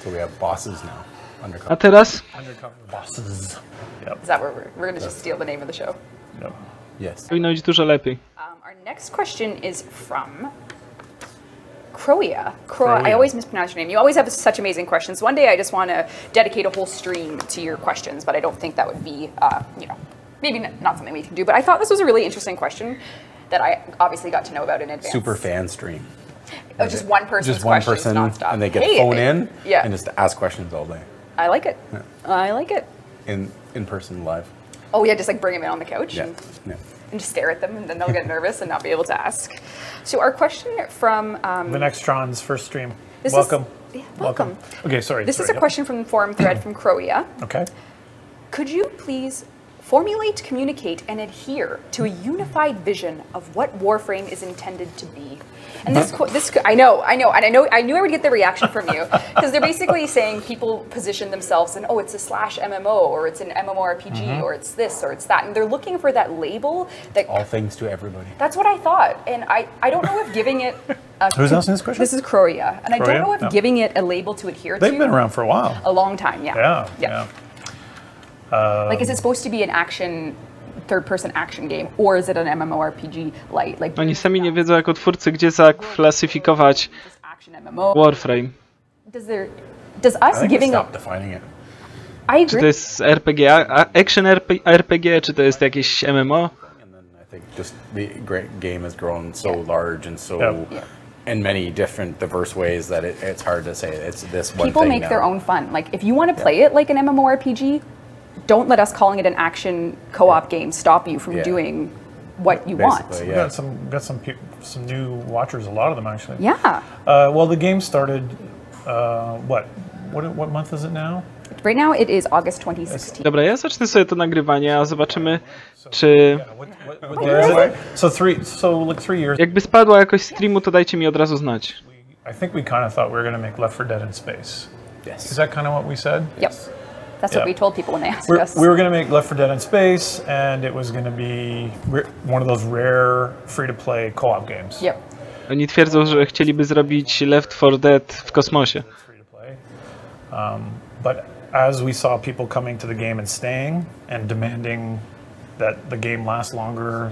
So we have bosses now. Undercover. A teraz? Undercover bosses. Yep. Is that where we're going to just steal the name of the show? Yep. Yes. Powinno być dużo lepiej. Our next question is from Croia. I always mispronounce your name. You always have such amazing questions. One day I just want to dedicate a whole stream to your questions, but I don't think that would be, maybe not something we can do. But I thought this was a really interesting question that I obviously got to know about in advance. Super fan stream. Oh, just one person's just one questions person, nonstop. and they get phone in and just ask questions all day. I like it. Yeah. I like it. In person live. Oh yeah, just like bring them in on the couch and just stare at them, and then they'll get nervous and not be able to ask. So our question from the Nextron's first stream. Welcome. Welcome. Okay, sorry. This is a question from the forum thread from Croia. Okay. Could you please formulate, communicate, and adhere to a unified vision of what Warframe is intended to be? And this I know, and I knew I would get the reaction from you, because they're basically saying people position themselves in, oh, it's a /MMO, or it's an MMORPG, or it's this, or it's that, and they're looking for that label that all things to everybody. That's what I thought, and I don't know if giving it. Who's asking this question? This is Croia, and I don't know if giving it a label to adhere to. They've been around for a while. A long time, yeah. Yeah. Like, is it supposed to be an action, third-person action game, or is it an MMORPG light? Like, oni sami nie wiedzą jako twórcy, gdzie zaklasyfikować Warframe. Does us giving stop defining it. I agree. Czy to jest RPG, action RPG, czy to jest jakieś MMO? And then I think just the great game has grown so large and so in many different diverse ways that it's hard to say it's this one People thing make now. their own fun. Like, if you want to play it like an MMORPG, don't let us calling it an action co-op game stop you from doing what you want. We got some new watchers, a lot of them actually. Yeah. Well, the game started. What month is it now? Right now it is August 2016. Dobra, ja zacznę sobie to nagrywanie, a zobaczymy, czy... So 3 years. Jakby spadła jakoś streamu, to dajcie mi od razu znać. I think we kind of thought we were going to make Left 4 Dead in space. Yes. Is that kind of what we said? Yep. That's what we told people when they asked us. We were going to make Left 4 Dead in space, and it was going to be one of those rare free-to-play co-op games. Yep. Oni twierdzą, że chcieliby zrobić Left 4 Dead w kosmosie. But as we saw people coming to the game and staying and demanding that the game last longer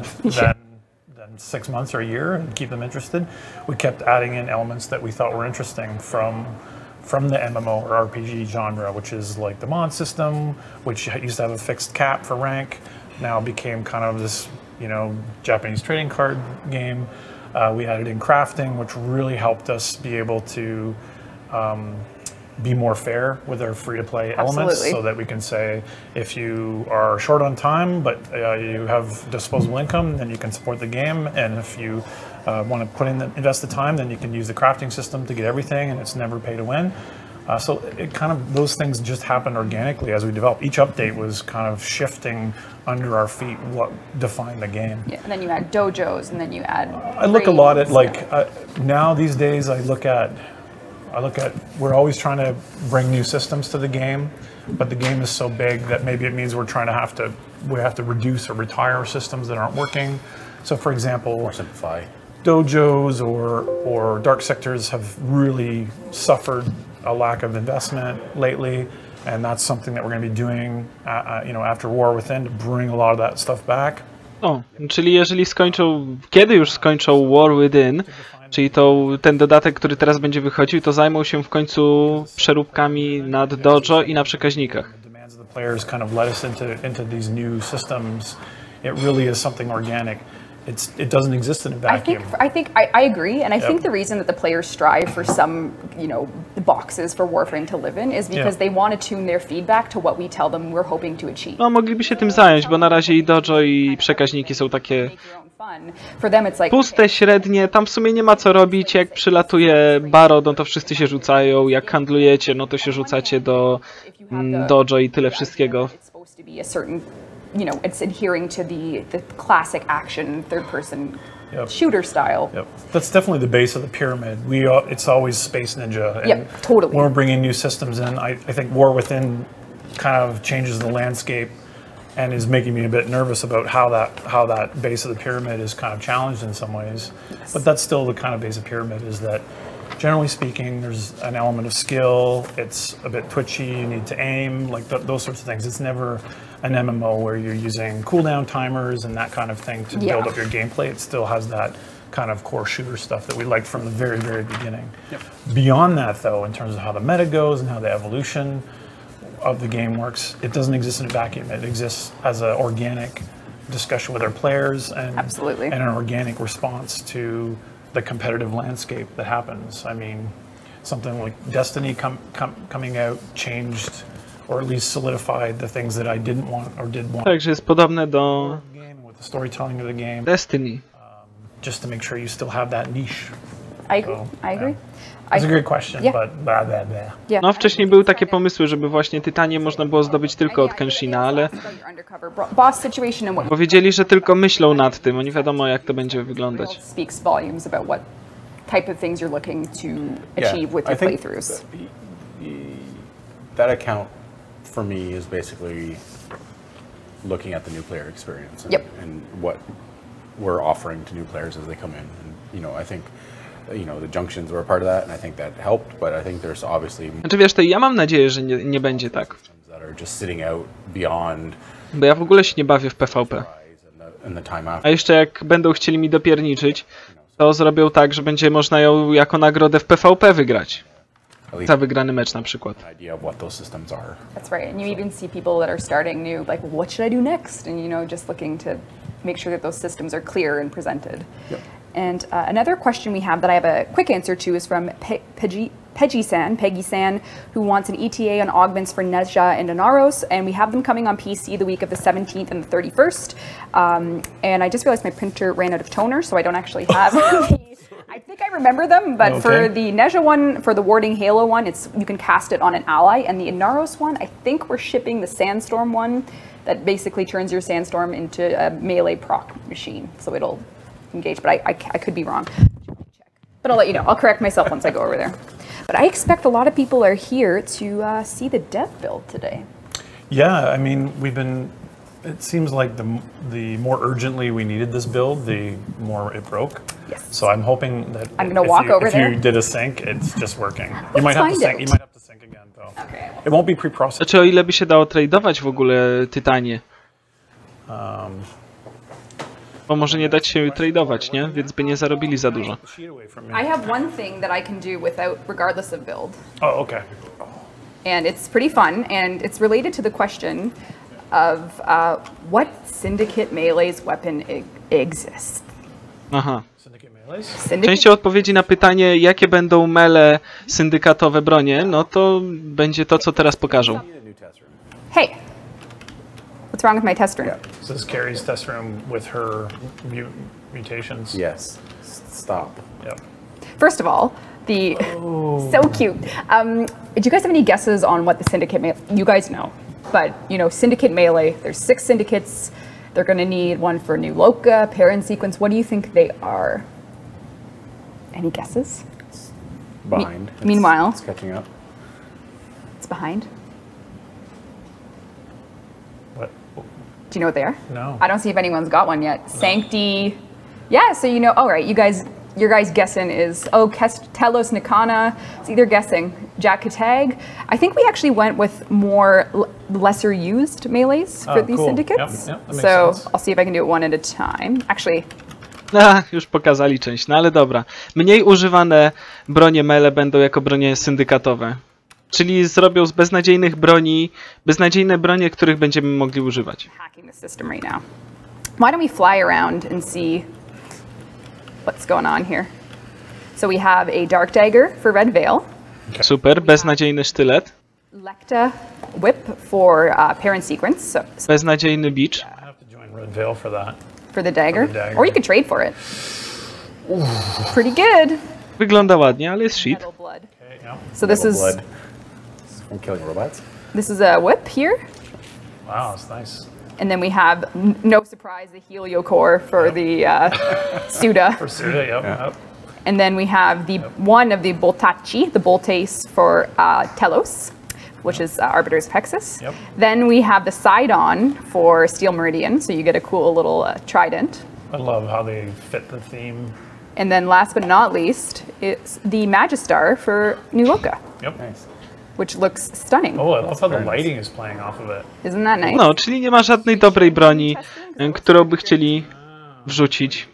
than 6 months or a year and keep them interested, we kept adding in elements that we thought were interesting from the MMO or RPG genre, which is like the mod system, which used to have a fixed cap for rank, now became kind of this, Japanese trading card game. We added in crafting, which really helped us be able to be more fair with our free-to-play elements, so that we can say if you are short on time but you have disposable income, then you can support the game, and if you want to invest the time, then you can use the crafting system to get everything, and it's never pay to win. So it kind of, those things just happened organically as we developed. Each update was kind of shifting under our feet what defined the game. Yeah, and then you add dojos, and then you add. I look a lot at now these days. I look at. We're always trying to bring new systems to the game, but the game is so big that maybe it means we have to reduce or retire systems that aren't working. So, for example, or simplify. Dojos or dark sectors have really suffered a lack of investment lately, and that's something that we're going to be doing, after War Within, to bring a lot of that stuff back. O, czyli jeżeli kiedy już skończą War Within, czyli ten dodatek, który teraz będzie wychodził, to zajmą się w końcu przeróbkami nad dojo i na przekaźnikach. Players kind of led us into these new systems. It really is something organic. It doesn't exist in a vacuum. I agree, and I think the reason that the players strive for some, boxes for Warframe to live in is because they want to tune their feedback to what we tell them we're hoping to achieve. No, mogliby się tym zająć, bo na razie i dojo, i przekaźniki są takie puste, średnie, tam w sumie nie ma co robić. Jak przylatuje baro, no to wszyscy się rzucają, jak handlujecie, no to się rzucacie do dojo i tyle wszystkiego. It's adhering to the classic action third-person shooter style. Yep. That's definitely the base of the pyramid. It's always Space Ninja. And totally. When we're bringing new systems in, I think War Within kind of changes the landscape and is making me a bit nervous about how that base of the pyramid is kind of challenged in some ways. Yes. But that's still the kind of base of pyramid, is that generally speaking, there's an element of skill. It's a bit twitchy. You need to aim, like those sorts of things. It's never an MMO where you're using cooldown timers and that kind of thing to build up your gameplay. It still has that kind of core shooter stuff that we liked from the very, very beginning. Yep. Beyond that, though, in terms of how the meta goes and how the evolution of the game works, it doesn't exist in a vacuum. It exists as an organic discussion with our players and an organic response to the competitive landscape that happens. I mean, something like Destiny coming out changed or at least solidified the things that I didn't want or did want. Także jest podobne do with the storytelling of the game. Destiny. Just to make sure you still have that niche. I agree. I agree. It's a great question, but blah, blah, blah. No, wcześniej były takie pomysły, żeby właśnie Tytanie można było zdobyć tylko od Kenshina, ale powiedzieli, że tylko myślą nad tym, oni wiadomo jak to będzie wyglądać. Speaks volumes about what type of things you're looking to achieve with your playthroughs. That account for me is basically looking at the new player experience and what we're offering to new players as they come in. And, you know, I think, you know, the junctions were a part of that, and I think that helped. But I think there's obviously. Znaczy wiesz, to ja mam nadzieję, że nie będzie tak. That are just sitting out beyond. Bo ja w ogóle się nie bawię w PvP. A jeszcze jak będą chcieli mi dopierniczyć, to zrobią tak, że będzie można ją jako nagrodę w PvP wygrać. Za wygrany mecz na przykład. That's right, and you even see people that are starting new, like, what should I do next? And you know, just looking to make sure that those systems are clear and presented. Yep. And another question we have that I have a quick answer to is from Peggy-san, who wants an ETA on augments for Nezha and Inaros, and we have them coming on PC the week of the 17th and the 31st. And I just realized my printer ran out of toner, so I don't actually have I think I remember them, but for the Nezha one, for the Warding Halo one, you can cast it on an ally, and the Inaros one, I think we're shipping the Sandstorm one that basically turns your Sandstorm into a melee proc machine, so it'll engage, but I could be wrong. But I'll let you know. I'll correct myself once I go over there. But I expect a lot of people are here to see the dev build today. Yeah, I mean, it seems like the more urgently we needed this build, the more it broke. Yes. So I'm hoping that if you did a sync, it's just working. You might have to sync. You might have to sync again, though. Okay. It won't be pre-processed. Znaczy, o ile by się dało tradeować w ogóle Tytanie? Bo może nie dać się tradeować, nie? Więc by nie zarobili za dużo. I have one thing that I can do regardless of build. Oh, okay. And it's pretty fun, and it's related to the question of what Syndicate Melee's weapon exists. Aha. Częścią odpowiedzi na pytanie, jakie będą melee syndykatowe bronie, no to będzie to, co teraz pokażą. Hey! What's wrong with my test room? This is Carrie's test room with her mutations. Yes. Stop. Yep. First of all, so cute. Do you guys have any guesses on what the Syndicate Melee? You guys know, but you know, Syndicate Melee. There's 6 syndicates. They're going to need one for New Loka, Parent Sequence. What do you think they are? Any guesses? It's behind. Meanwhile, it's catching up. It's behind. What? Do you know what they are? No. I don't see if anyone's got one yet. No. Sancti. Yeah, so you know, all right, your guys' guessing is, Telos Nikana. It's either guessing Jack Katag. I think we actually went with more lesser used melees for these syndicates. Yep, that makes sense. I'll see if I can do it one at a time. Actually. Już pokazali część, no ale dobra. Mniej używane bronie melee będą jako bronie syndykatowe. Czyli zrobią z beznadziejnych broni, beznadziejne bronie, których będziemy mogli używać. Hacking the system right now. Why don't we fly around and see what's going on here? So we have a Dark Dagger for Red Veil. Super, beznadziejny sztylet. Lecta Whip for Parent Sequence. So beznadziejny bicz. I have to join Red Veil for that. For the dagger? Or you could trade for it. Pretty good. Wygląda ładnie, ale jest shit. Okay, yeah. So this is from killing robots. This is a whip here. Wow, it's nice. And then we have, no surprise, the Helio Core for the Suda. For Suda, yep. And then we have one of the Boltacci, the Boltace for Telos, which is Arbiter's Pexis. Yep. Then we have the Sidon for Steel Meridian, so you get a cool little trident. I love how they fit the theme And then last but not least is the Magistar for New Loka. Yep. Nice. Which looks stunning. Oh, I love how the lighting is playing off of it. Isn't that nice? No, czyli nie ma żadnej dobrej broni, którą by chcieli wrzucić.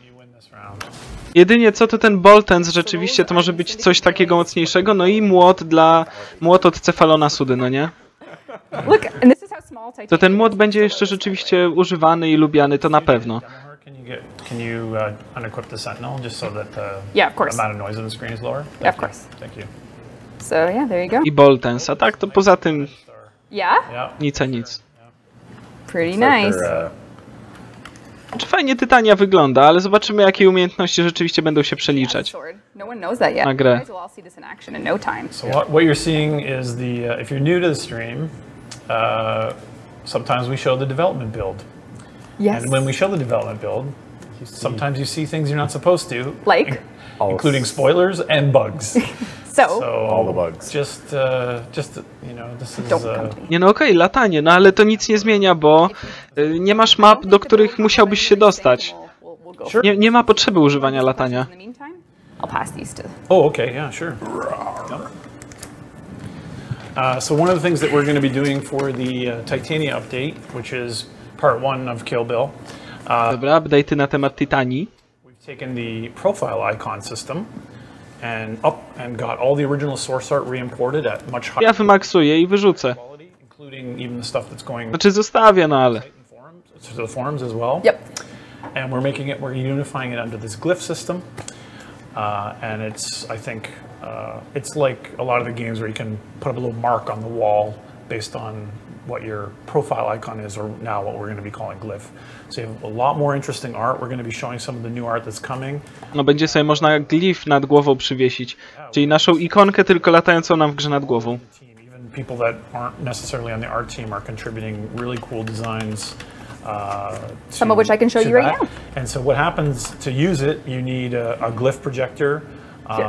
Jedynie co to ten Boltens, rzeczywiście to może być coś takiego mocniejszego, no i młot od Cefalona Sudy, no nie? To ten młot będzie jeszcze rzeczywiście używany i lubiany, to na pewno. Can you unequip the Sentinel just so that yeah, of course. the amount of noise on the screen is lower? Yeah, of course. Thank you. So yeah, there you go. I Boltens, a tak to poza tym Yeah? nic a nic. Pretty nice. Czy fajnie Tytania wygląda, ale zobaczymy jakie umiejętności rzeczywiście będą się przeliczać No one knows that yet. na grę. So what you're seeing is the if you're new to the stream, sometimes we show the development build. Yes. And when we show the development build, sometimes you see things you're not supposed to, Like? including spoilers and bugs. So all the bugs. Just you know, this is Nie no okej, latanie, no ale to nic nie zmienia, bo nie masz map, do których musiałbyś się dostać. Nie ma potrzeby używania latania. I'll pass these to. Oh, okay, yeah, sure. So one of the things that we're going to be doing for the Titania update, which is part 1 of Kill Bill. Dobra, update'y na temat Tytanii. We've taken the profile icon system and got all the original source art re-imported at much higher Ja wymaksuję i wyrzucę. quality, including even the stuff that's going Znaczy zostawię, no ale. to the forums as well. Yep. And we're unifying it under this glyph system. And it's, I think, it's like a lot of the games where you can put up a little mark on the wall based on what your profile icon is, or now what we're going to be calling glyph. So you have a lot more interesting art. We're going to be showing some of the new art that's coming. No będzie sobie można glif nad głową przywiesić. Czyli naszą ikonkę, tylko latającą nam w grze nad głową. Even people that aren't necessarily on the art team are contributing really cool designs. Some of which I can show you right now. And so what happens to use it, you need a glyph projector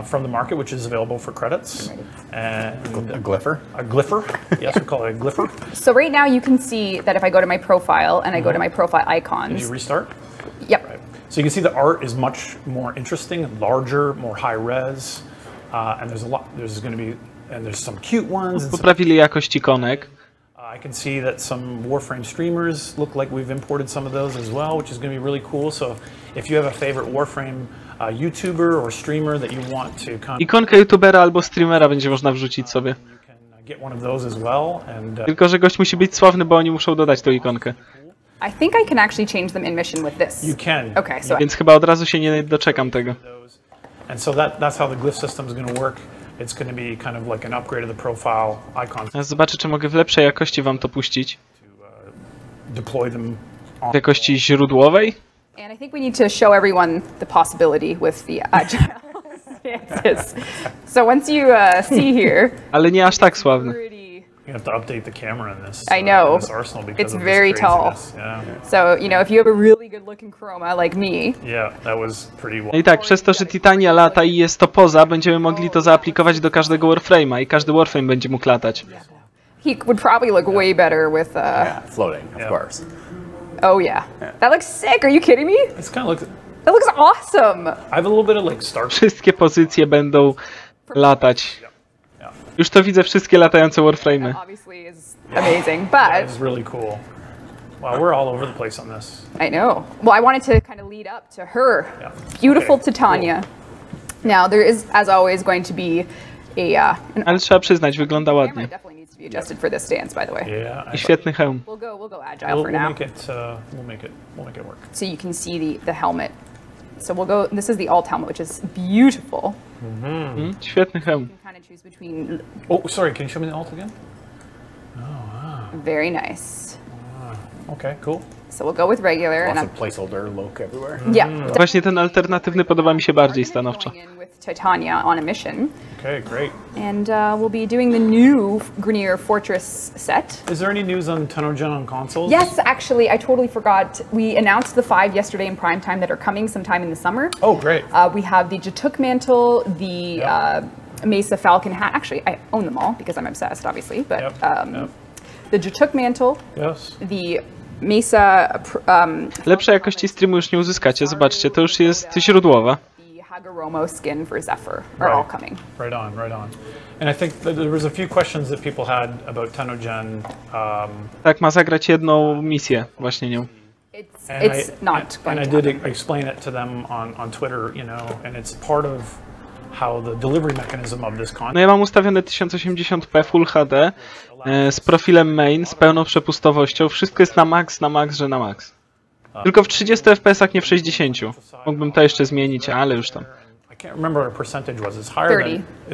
from the market, which is available for credits. And a glypher? A glypher. Yes, we call it a glypher. So right now you can see that if I go to my profile and I go to my profile icons. Did you restart? Yep. Right. So you can see the art is much more interesting, larger, more high res, and there's going to be, and there's some cute ones. Poprawili jakość ikonek. I can see that some Warframe streamers look like we've imported some of those as well, which is going to be really cool. So if you have a favorite Warframe YouTuber or streamer that you want to ikonkę youtubera albo streamera będzie można wrzucić sobie. you can get one of those as well. And Tylko że gość musi być sławny, bo oni muszą dodać tą ikonkę. I think I can actually change them in mission with this. you can. Okay, so Więc chyba od razu się nie doczekam tego. And so that's how the glyph system is going to work. It's going to be kind of like an upgrade of the profile icon. Ja zobaczę, czy mogę w lepszej jakości wam to puścić. Deploy them W jakości źródłowej. And I think we need to show everyone the possibility with the agile stances. So once you see here, Ale nie aż tak sławny. You have to update the camera in this. I know. In this arsenal because It's of very this tall. craziness. Yeah. So, you know, if you have a really good looking chroma like me. Yeah, that was pretty well. No i tak, przez to, że Titania lata i jest to poza, będziemy mogli to zaaplikować do każdego Warframe'a i każdy Warframe będzie mógł latać. He would probably look way better with Floating, of course. Oh yeah. That looks sick. Are you kidding me? It's kind of like That looks awesome. I have a little bit of like Star. Wszystkie pozycje będą latać. Już to widzę, wszystkie latające Warframe'y. Obviously is amazing, That but is really cool. Wow, we're all over the place on this. I know. Well, I wanted to kind of lead up to her beautiful Okay, Titania. Now there is, as always, going to be an Ale trzeba przyznać, wygląda camera ładnie. definitely needs to be adjusted for this stance, by the way. Yeah. I świetny hełm. We'll go agile We'll for now, make it. We'll make it work. so you can see the helmet. So we'll go. This is the alt helmet, which is beautiful. Świetny hełm. You can kind of choose between. Oh, sorry. Can you show me the alt again? Very nice. Okay, cool. So we'll go with regular, Lots and of placeholder look everywhere. yeah, Właśnie ten alternatywny podoba mi się bardziej stanowczo. going in with Titania on a mission, Okay, great. and we'll be doing the new Grenier Fortress set. Is there any news on Tenogen on consoles? Yes, actually, I totally forgot. We announced the 5 yesterday in prime time that are coming sometime in the summer. Oh, great. We have the Jatuk mantle, the Mesa Falcon hat. Actually, I own them all because I'm obsessed, obviously. But the Jatuk mantle, Yes. the Mesa Lepszej jakości streamu już nie uzyskacie, zobaczcie, to już jest źródłowa. the Agaromo skin for Zephyr are all coming. Right on, right on. And I think that there was a few questions that people had about Tenogen. Tak, ma zagrać jedną misję, właśnie nią. It's not going and to I did explain it to them on Twitter, you know, and it's part of how the delivery mechanism of this content. No ja mam ustawione 1080p Full HD z profilem main, z pełną przepustowością. Wszystko jest na max, że na max. Tylko w 30 fps, nie w 60. Mógłbym to jeszcze zmienić, ale już tam. I can't remember what our percentage was. It's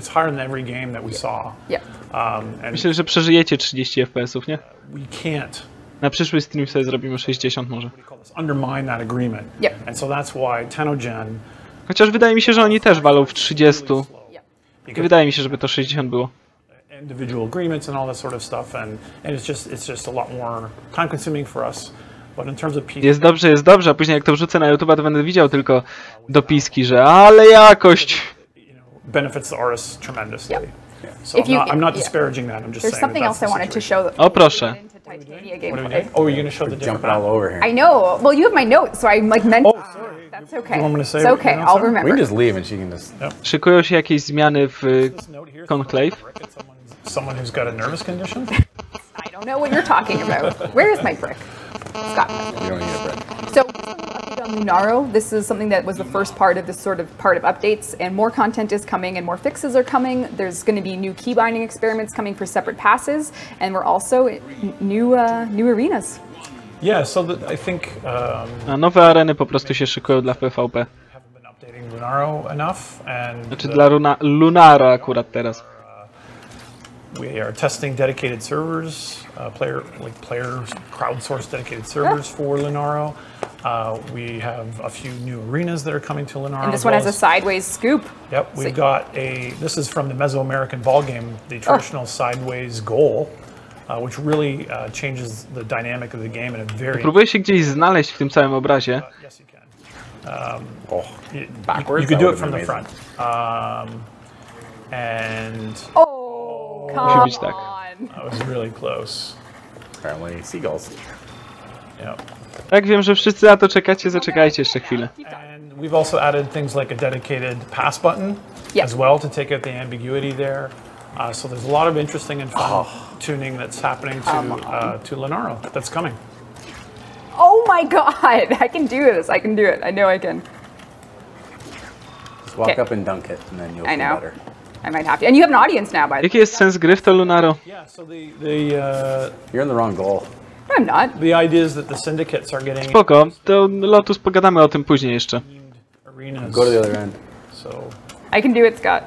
higher than every game that we saw. Yeah. Myślę, że przeżyjecie 30 fps-ów, nie? We can't. Na przyszły stream sobie zrobimy 60 może. Undermine that agreement. Yep. And so that's why Tenogen. Chociaż wydaje mi się, że oni też walą w 30. I wydaje mi się, żeby to 60 było. Individual agreements and all that sort of stuff, and it's just a lot more time consuming for us. But in terms of Jest dobrze, a później jak to wrzucę na YouTube, to będę widział tylko dopiski, że ale jakość. Benefits the artists tremendously. Yep. So I'm not disparaging that. I'm just saying there's something else I wanted to show. O proszę. Oh, you're going to show the different Jumping all over here. I know. Well, you have my notes, so I'm like meant. Oh, sorry. That's okay. You want me to say It's what okay. your notes I'll are? remember. We can just leave and she can just... Szykują się jakieś zmiany w Conclave. Someone who's got a nervous condition? I don't know what you're talking about. Where is my brick? Scott. You don't need a bread. So, update on Lunaro. This is something that was the first part of this sort of part of updates, and more content is coming and more fixes are coming. There's going to be new key binding experiments coming for separate passes, and we're also new arenas. Yeah, so I think A nowe areny po prostu się szykują dla PvP. haven't been updating Lunaro enough, and Znaczy dla Lunara akurat teraz. we are testing dedicated servers, player crowdsourced dedicated servers for Lunaro. We have a few new arenas that are coming to Lunaro. And this one has a sideways scoop. Yep, we've got this is from the Mesoamerican ball game, the traditional sideways goal, which really changes the dynamic of the game in a very... Próbuję się gdzieś znaleźć w tym całym obrazie. Yes, you can. Backwards? You could That do it would've from been the amazing. front. And Come być tak. on. that was really close. Apparently seagulls. Yep. Tak, wiem, że wszyscy na to czekacie, zaczekajcie jeszcze chwilę. And we've also added things like a dedicated pass button as well to take out the ambiguity there. So there's a lot of interesting and fun tuning that's happening to Lunaro that's coming. Oh my god! I can do this. I can do it. I know I can. Just walk up and dunk it, and then you'll feel better. I might have to. And you have an audience now, by the way. Jaki jest sens gry w to Lunaro? Yeah, so You're in the wrong goal. No, I'm not. the idea is that the syndicates are getting Spoko, to Lotus pogadamy o tym później jeszcze. arenas. Go to the other end. So I can do it, Scott.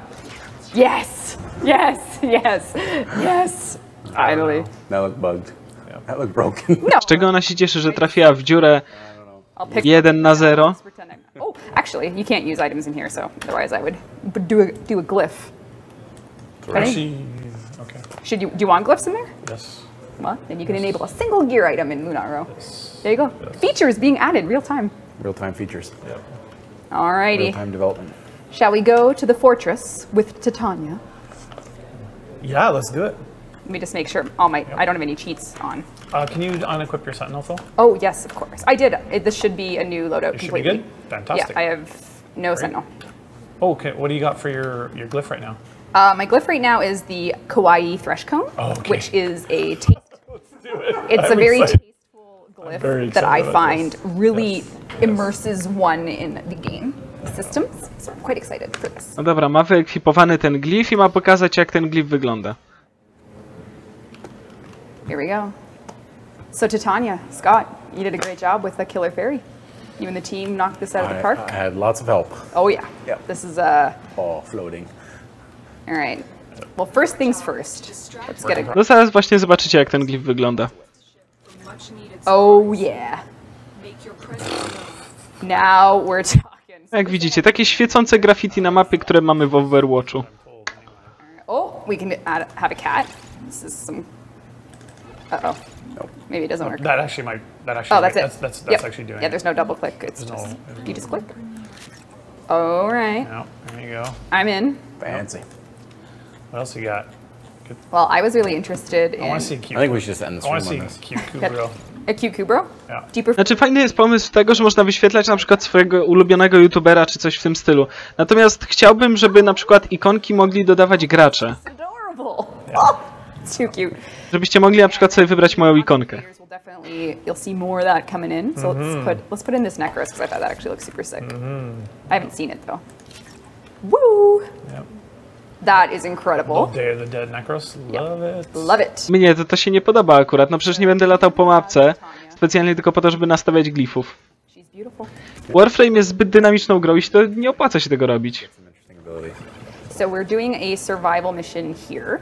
Yes! Yes! Yes! Yes! Finally. That looked bugged. That looked broken. Z czego ona się cieszy, że trafiła w dziurę I'll pick 1-0? Oh, actually, you can't use items in here, so otherwise I would do a glyph. actually, okay, Do you want glyphs in there? yes. Well, then you can enable a single gear item in Lunaro. There you go. Features being added real time. Real-time features. Alrighty. Real-time development. Shall we go to the fortress with Titania? Yeah, let's do it. Let me just make sure I don't have any cheats on. Can you unequip your Sentinel, Phil? Oh, yes, of course. I did. This should be a new loadout It should be completely. good? Fantastic. Yeah, I have no Sentinel. Oh, okay, what do you got for your glyph right now? My glyph right now is the Kawaii Thresh Cone, which is a taste. It's a very tasteful glyph that I find really immerses one in the game systems. So I'm quite excited for this. No dobra, ma wyekwipowany ten glif i ma pokazać, jak ten glif wygląda. Here we go. So Titania, Scott, you did a great job with the Killer Fairy. You and the team knocked this out of the park. I had lots of help. Oh yeah. Yep. This is All floating. all right. Well, first things first. Let's get it. No zaraz właśnie zobaczycie, jak ten glif wygląda. Oh yeah. Now we're talking. Jak widzicie, takie świecące graffiti na mapie, które mamy w Overwatchu. Oh, we can have a cat. This is some. Uh-oh. Nope. Maybe it doesn't work. That actually might. Oh, that's it. That's Yep. actually doing. Yeah, there's no double click. It's There's just no- you just click. All right. No, there you go. I'm in. Fancy. What else you got? Well, I was really interested in... I want to see a cute. I think we should just end the I want stream to on see this. cute Kubro. A cute Kubro? Yeah. Do you prefer... Znaczy fajny jest pomysł tego, że można wyświetlać na przykład swojego ulubionego youtubera czy coś w tym stylu. Natomiast chciałbym, żeby na przykład ikonki mogli dodawać gracze. Adorable! Oh, it's too cute. Żebyście mogli na przykład sobie wybrać moją ikonkę. You'll see more of that coming in. So let's put in this Necros because I thought that actually looks super sick. I haven't seen it though. Woo! Yep. That is incredible. Day of the Dead Necros. Love it. Love it. Mnie to się nie podoba akurat. No przecież nie będę latał po mapce specjalnie tylko po to, żeby nastawiać glifów. She's beautiful. Warframe jest zbyt dynamiczną grą i to nie opłaca się tego robić. So we're doing a survival mission here.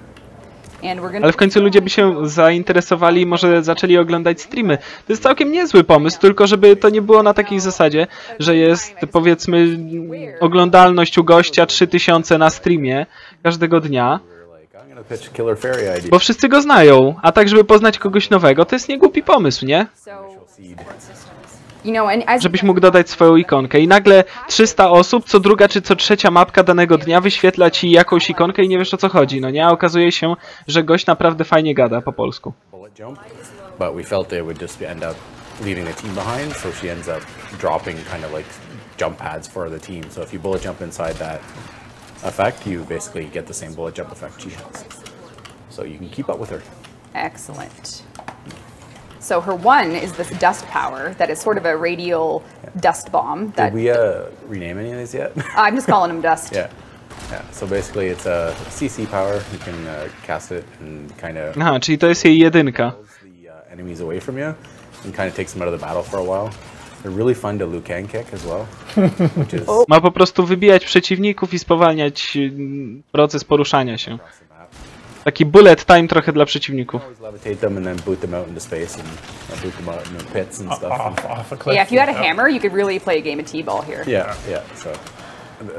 And we're gonna... Ale w końcu ludzie by się zainteresowali i może zaczęli oglądać streamy. To jest całkiem niezły pomysł, tylko żeby to nie było na takiej zasadzie, że jest powiedzmy oglądalność u gościa 3000 na streamie każdego dnia. Bo wszyscy go znają, a tak żeby poznać kogoś nowego, to jest niegłupi pomysł, nie? Żebyś mógł dodać swoją ikonkę i nagle 300 osób, co druga czy co trzecia mapka danego dnia wyświetla ci jakąś ikonkę i nie wiesz o co chodzi, no nie? A okazuje się, że gość naprawdę fajnie gada po polsku. But we felt it would just end up leaving the team behind, so she ends up dropping kind of like jump pads for the team. So if you bullet jump inside that effect, you basically get the same bullet jump effect she has. So you can keep up with her. Excellent. So her one is this dust power that is sort of a radial dust bomb. That Did we rename any of these yet? I'm just calling them dust. Yeah. So basically it's a CC power. You can cast it and kind of... Aha, czyli to jest jej jedynka. ...the enemies away from you and kind of takes them out of the battle for a while. They're really fun to Liu Kang kick as well. Which is... Ma po prostu wybijać przeciwników i spowalniać proces poruszania się. Taki bullet time trochę dla przeciwników. Levitate them and then boot them out into space and boot them out into pits and stuff. Off a cliff. Yeah, if you had a hammer, you could really play a game of T-ball here. Yeah. So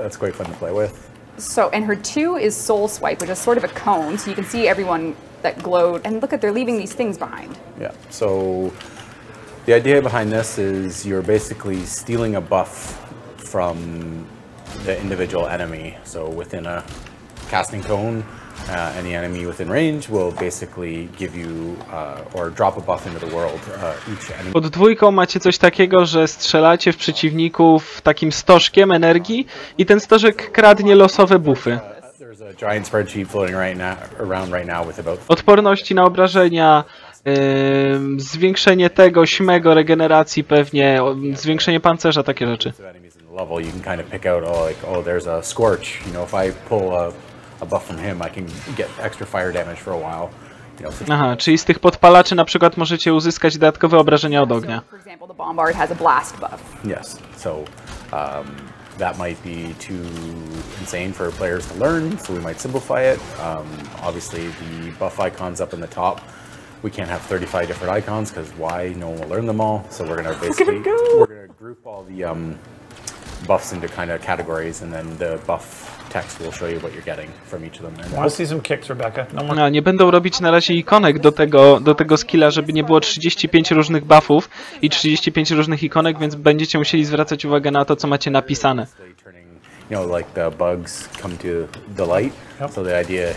that's quite fun to play with. So, and her two is Soul Swipe, which is sort of a cone, so you can see everyone that glowed. And look at, they're leaving these things behind. Yeah. So the idea behind this is you're basically stealing a buff from the individual enemy. So within a casting cone, any enemy within range will basically give you or drop a buff into the world. Each enemy. Pod dwójką macie coś takiego, że strzelacie w przeciwników takim stożkiem energii i ten stożek kradnie losowe buffy. There's a giant spreadsheet floating around right now with about odporności na obrażenia, zwiększenie tego, śmego, regeneracji pewnie, zwiększenie pancerza, takie rzeczy. level. You can kind of pick out, there's a Scorch. You know, if I pull a buff from him, I can get extra fire damage for a while. Aha, czyli z tych podpalaczy na przykład możecie uzyskać dodatkowe obrażenia od ognia. For example, the Bombard has a blast buff. Yes, so that might be too insane for players to learn, so we might simplify it. Obviously, the buff icons up in the top, we can't have 35 different icons because why? No one will learn them all. So we're gonna basically we're gonna group all the buffs into kind of categories, and then the buff text will show you what you're getting from each of them. I want to see some kicks, Rebecca. No more. No, nie będą robić na razie ikonek do tego skilla, żeby nie było 35 różnych buffów i 35 różnych ikonek, więc będziecie musieli zwracać uwagę na to, co macie napisane. You know, like the bugs come to the light. Yep. So the idea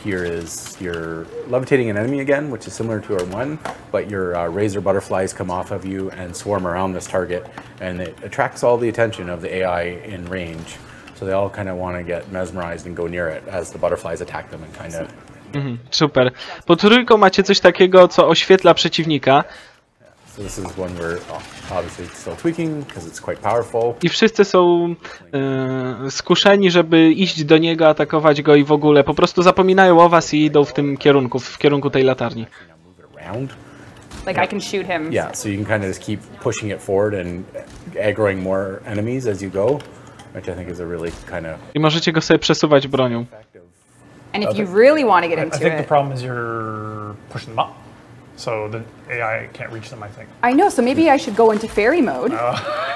here is you're levitating an enemy again, which is similar to our one, but your razor butterflies come off of you and swarm around this target, and it attracts all the attention of the AI in range. So they all kind of want to get mesmerized and go near it as the butterflies attack them and kind of... Super. Pod trójką macie coś takiego, co oświetla przeciwnika. So this is one we're obviously still tweaking because it's quite powerful. I wszyscy są skuszeni, żeby iść do niego, atakować go i w ogóle po prostu zapominają o was i idą w tym kierunku, w kierunku tej latarni. Like I can shoot him. Yeah, so you can kind of just keep pushing it forward and aggroing more enemies as you go, which I think is a really kind of... I możecie go sobie przesuwać bronią. And if you really want to get I into think the it, problem is you're pushing them up, so the AI can't reach them, I think. I know. So maybe I should go into fairy mode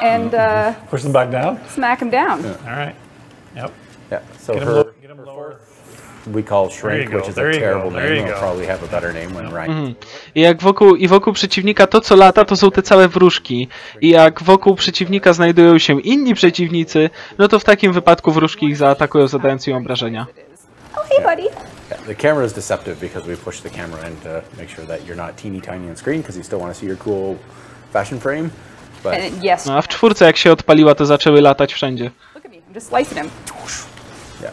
and Push them back down? smack him down. All right. Yep. Yeah, so Get 'em her... lower. Get 'em lower. We call Shrink, go, which is a there you go, terrible there name. you I'll go. probably have a better name when Ryan... I jak wokół przeciwnika to, co lata, to są te całe wróżki. I jak wokół przeciwnika znajdują się inni przeciwnicy, no to w takim wypadku wróżki ich zaatakują, zadając im obrażenia. Oh, hey, buddy. Yeah. the camera is deceptive because we push the camera in to make sure that you're not teeny tiny on screen because you still want to see your cool fashion frame. But yes. No, a w 4 jak się odpaliła, to zaczęły latać wszędzie. Look at me, I'm just slicing him. yeah,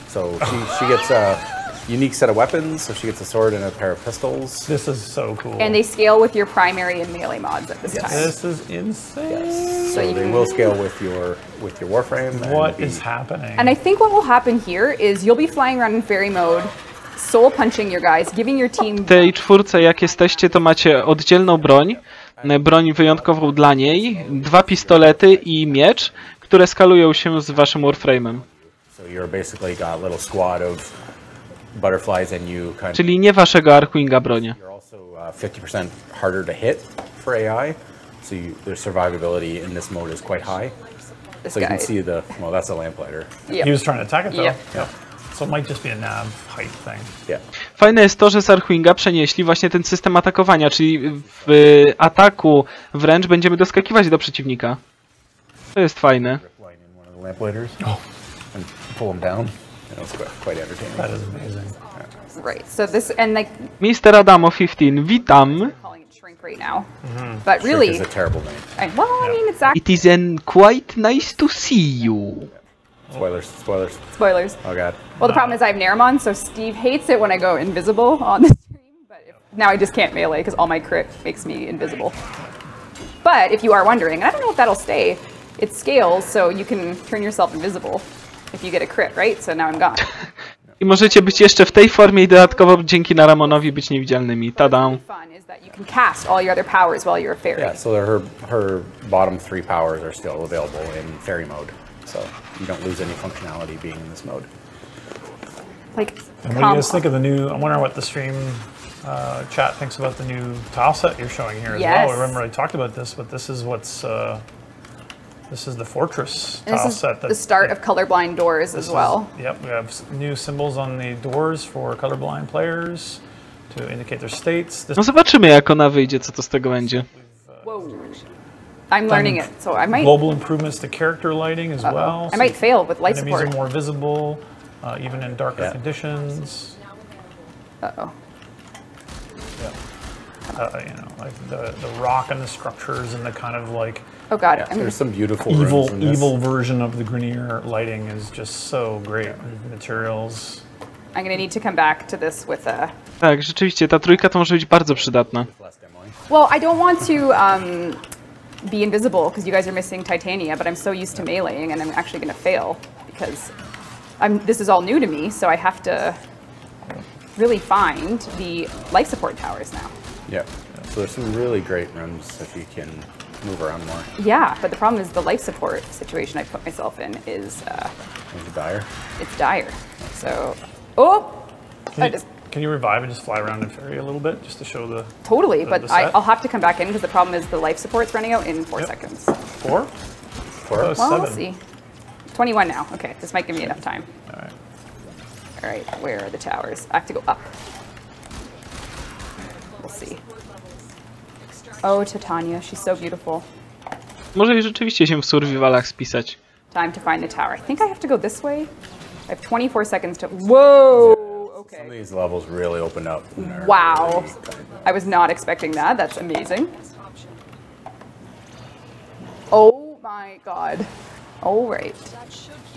so she gets a unique set of weapons. So she gets a sword and a pair of pistols. This is so cool. And they scale with your primary and melee mods at this time. This is insane. Yes. So they will scale with your Warframe. What is happening? And I think what will happen here is you'll be flying around in fairy mode, soul punching your guys, giving your team. W tej 4 jak jesteście, to macie oddzielną broń, broń wyjątkową dla niej, 2 pistolety i miecz, które skalują się z waszym Warframe'em. So you're basically got a little squad of butterflies and you kind of. Czyli nie waszego Arkwinga bronię. You're also 50% harder to hit for AI, so their survivability in this mode is quite high. This So you guy. can see well, that's a lamplighter. Yep. He was trying to attack it though. Yep. Yeah. So it might just be a nav height thing. Yeah. Fajne jest to, że z Arkwinga przenieśli właśnie ten system atakowania, czyli w ataku wręcz będziemy doskakiwać do przeciwnika. To jest fajne. Lamplighters and pull them down. It's quite entertaining. That is amazing. Right. So this and like Mr. Adamo 15, witam. calling it shrink right now, but really, Shrink is a terrible name. well, I mean, it's actually It is quite nice to see you. Spoilers. spoilers. Oh god. Well, the problem is I have Naramon, so Steve hates it when I go invisible on the stream. But now I just can't melee because all my crit makes me invisible. But if you are wondering, and I don't know if that'll stay, it scales so you can turn yourself invisible if you get a crit, right? So now I'm gone. I możecie być jeszcze w tej formie i dodatkowo dzięki Naramonowi być niewidzialnymi. Tada. Fun is that you can cast all your other powers while you're a fairy. Yeah, so her bottom 3 powers are still available in fairy mode. So you don't lose any functionality being in this mode. Like, And what do you guys think of the new? I wonder what the stream chat thinks about the new tile set you're showing here as Yes. well. I remember I talked about this, but this is what's this is the fortress and tile this is set. the start of colorblind doors as well. Yep, we have new symbols on the doors for colorblind players to indicate their states. This No zobaczymy, jak ona wyjdzie, co to z tego będzie. Whoa. I'm learning it, so I might. global improvements to character lighting as well. I might fail with light Enemies support. are more visible, even in darker Yeah. conditions. Uh-oh. You know, like the rock and the structures and the kind of like Oh god. Yeah, I'm there's some beautiful evil rooms in this. version of the Grenier lighting is just so great. Materials. I'm gonna need to come back to this with a. Tak, rzeczywiście, ta trójka to może być bardzo przydatna. Less demoing. Well, I don't want to be invisible because you guys are missing Titania, but I'm so used to meleeing and I'm actually gonna fail because this is all new to me, so I have to really find the life support towers now. Yeah. So there's some really great rooms if you can move around more. Yeah, but the problem is the life support situation I put myself in is Is it dire? it's dire. So, oh, I just Can you revive and just fly around in fairy a little bit just to show the totally. the But set? I'll have to come back in because the problem is the life support's running out in 4 Yep. seconds. 4? Four? Oh, Well, 7. we'll see. 21 now. Okay, this might give me enough time. All right. All right, where are the towers? I have to go up. We'll see. Oh, Titania, she's so beautiful. Może i rzeczywiście się w survivalach spisać. Time to find the tower. I think I have to go this way. I have 24 seconds to. Whoa! Some of Okay. these levels really open up. and are Wow. really I was not expecting that. That's amazing. Oh my god. All right.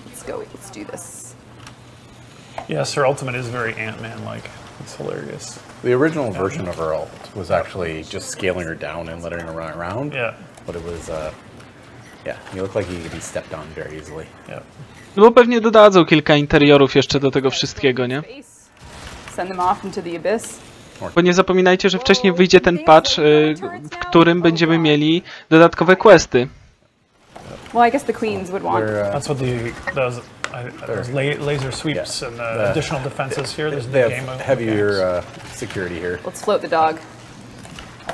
Let's go. Let's do this. Yes, her ultimate is very Ant-Man-like. It's hilarious. The original version of her ult was actually just scaling her down and letting her run around. Yeah. But it was, yeah, you look like you could be stepped on very easily. Yeah. No bo pewnie dodadzą kilka interiorów jeszcze do tego wszystkiego, nie? Send them off into the abyss. Bo nie zapominajcie, że wcześniej wyjdzie ten patch, w którym będziemy mieli dodatkowe questy. Well, I guess the queens would want. That's what those laser sweeps and additional defenses here. There's They the have game mode. heavier security here. Let's float the dog.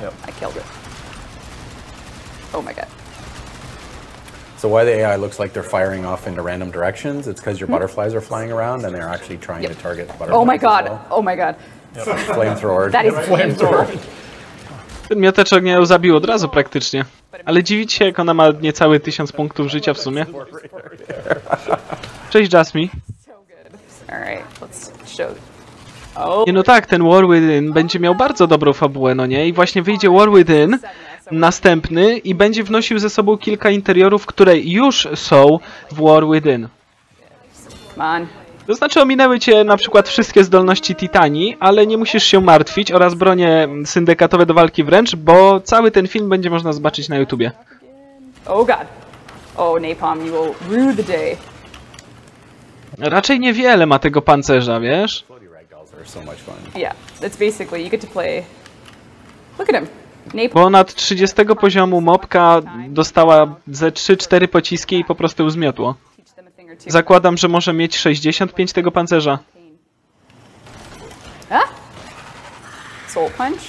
Yep. I killed it. Oh my god. So why the AI looks like they're firing off into random directions, it's because your butterflies are flying around and they're actually trying to target butterflies. Oh my as god. well. Oh my god. Flamethrower. That is Flamethrower. Ten miotacz ognia ją zabił od razu praktycznie. Ale dziwić się, jak ona ma niecałe 1000 punktów życia w sumie. Cześć Jasmine. So good. All right, let's show. Nie, no tak, ten War Within będzie miał bardzo dobrą fabułę, no nie? I właśnie wyjdzie War Within, następny, i będzie wnosił ze sobą kilka interiorów, które już są w War Within. To znaczy ominęły cię na przykład wszystkie zdolności Titanii, ale nie musisz się martwić, oraz bronie syndykatowe do walki wręcz, bo cały ten film będzie można zobaczyć na YouTubie. Oh god. Oh, Napalm, you will rue the day. Raczej niewiele ma tego pancerza, wiesz? Yeah, it's basically, you get to play... Look at him. Ponad 30 poziomu mopka dostała ze 3-4 pociski i po prostu ją zmiotło. Zakładam, że może mieć 65 tego pancerza. Soul Punch.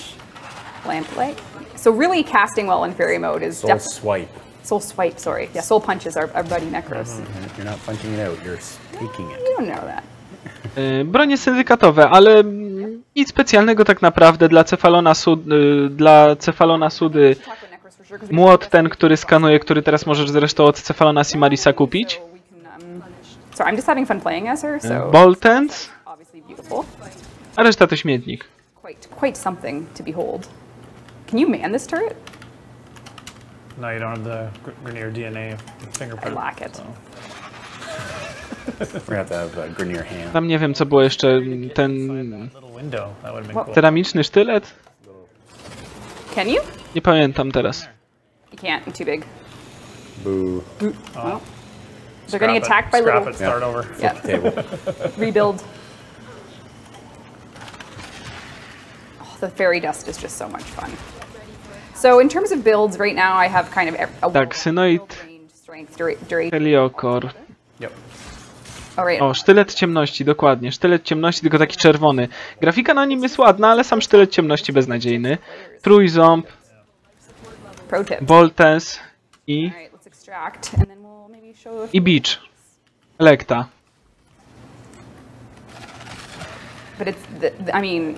Lamplight. So really casting well in Fairy mode is Swipe. Soul Swipe, sorry. Yeah, Soul Punch is our buddy Necros. You're not punching it out, you're taking it. You don't know that. Bronie syndykatowe, ale nic specjalnego tak naprawdę dla Cefalona Sudy. Młot ten, który skanuje, który teraz możesz zresztą od Cefalona Simarisa kupić. Sorry, I'm just having fun playing as her, so... Boltens, Obviously beautiful. a reszta to śmietnik. Quite something to behold. Can you man this turret? No, you don't have the Grenier DNA fingerprint. I lack it. So. We're gonna have to have Grenier hand. Tam nie wiem, co było jeszcze, ten Little window, that would have been cool. ceramiczny sztylet? Can you? Nie pamiętam teraz. You can't, you're too big. Boo. Well, they're getting attacked by Scrap little... it, start over. Yeah, Table. rebuild. Oh, the fairy dust is just so much fun. So in terms of builds, right now I have kind of a Tak, Synoid, range, strength, duration. Heliokor. Yep. All right. O, sztylet ciemności, dokładnie. Sztylet ciemności, tylko taki czerwony. Grafika na nim jest ładna, ale sam sztylet ciemności beznadziejny. Trójząb, Pro tip. Boltens i... All right, let's extract, and then we'll maybe show... i Beach. Elekta. But it's, I mean,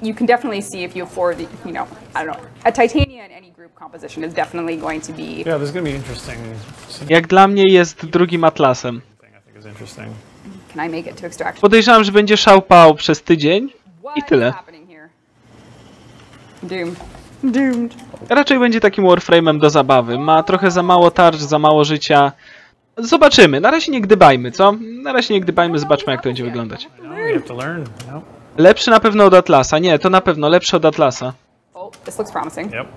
you can definitely see if you afford, you know, I don't know, a Titania in any group composition is definitely going to be... Yeah, there's going to be interesting. Jak dla mnie jest drugim Atlasem. I think is interesting. Can I make it to extraction? Podejrzewam, że będzie szałpał przez tydzień i tyle. What's happening here? Doomed. Doomed. Raczej będzie takim Warframe'em do zabawy. Ma trochę za mało tarcz, za mało życia. Zobaczymy. Na razie nie gdybajmy, co? Na razie nie gdybajmy, zobaczmy, jak to będzie wyglądać. No, you have to learn. No. Lepszy na pewno od Atlasa. Nie, to na pewno lepszy od Atlasa. Oh, this looks promising. Yep.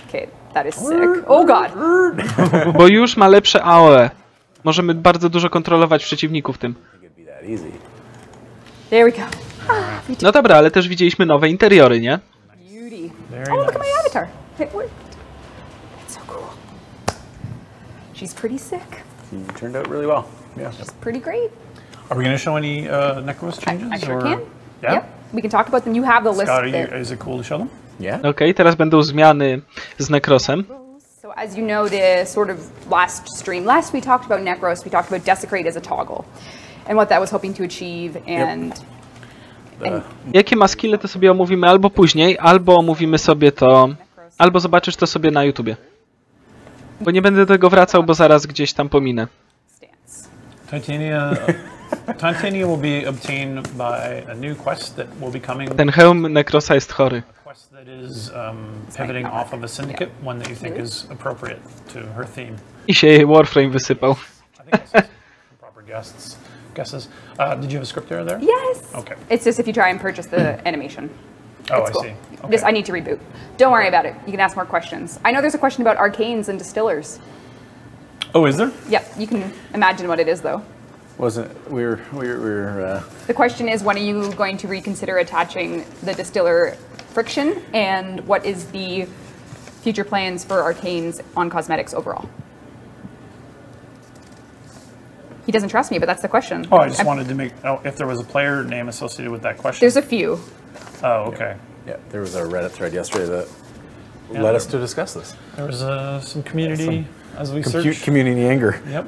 Okay, that is sick. Oh god. Bo już ma lepsze AOE. Możemy bardzo dużo kontrolować przeciwników tym. There we go. No dobra, ale też widzieliśmy nowe interiory, nie? Beauty. Very Oh, look at my nice. avatar. It worked. It's so cool. She's pretty sick. It turned out really well. Yeah. She's pretty great. Are we going to show any Necros changes? I sure or? can. Yeah. Yep. We can talk about them. You have the list Scott, there. is it cool to show them? Yeah. Okej, teraz będą zmiany z Necrosem. So as you know, the sort of last we talked about Necros, we talked about Desecrate as a toggle, and what that was hoping to achieve, and Jakie ma skille, to sobie omówimy albo później, albo omówimy sobie to, albo zobaczysz to sobie na YouTubie. Bo nie będę do tego wracał, bo zaraz gdzieś tam pominę. stance. Titania will be obtained by a new quest that will be coming. Ten hełm Necrosa jest chory. A quest that is pivoting off of a syndicate, one that you think is appropriate to her theme. I się jej Warframe wysypał. I think that's some proper guesses. Did you have a script error there? Yes. Okay. It's just if you try and purchase the animation. Oh, It's I cool. see. Okay. Just I need to reboot. Don't worry about it. You can ask more questions. I know there's a question about arcanes and distillers. Oh, is there? Yep. You can imagine what it is though. Wasn't we're The question is, when are you going to reconsider attaching the distiller friction, and what is the future plans for arcanes on cosmetics overall? He doesn't trust me, but that's the question. Oh, I just wanted to make. Oh, if there was a player name associated with that question. There's a few. Oh, okay. yeah. There was a Reddit thread yesterday that led us to discuss this. There was some community as we searched. Community anger. Yep.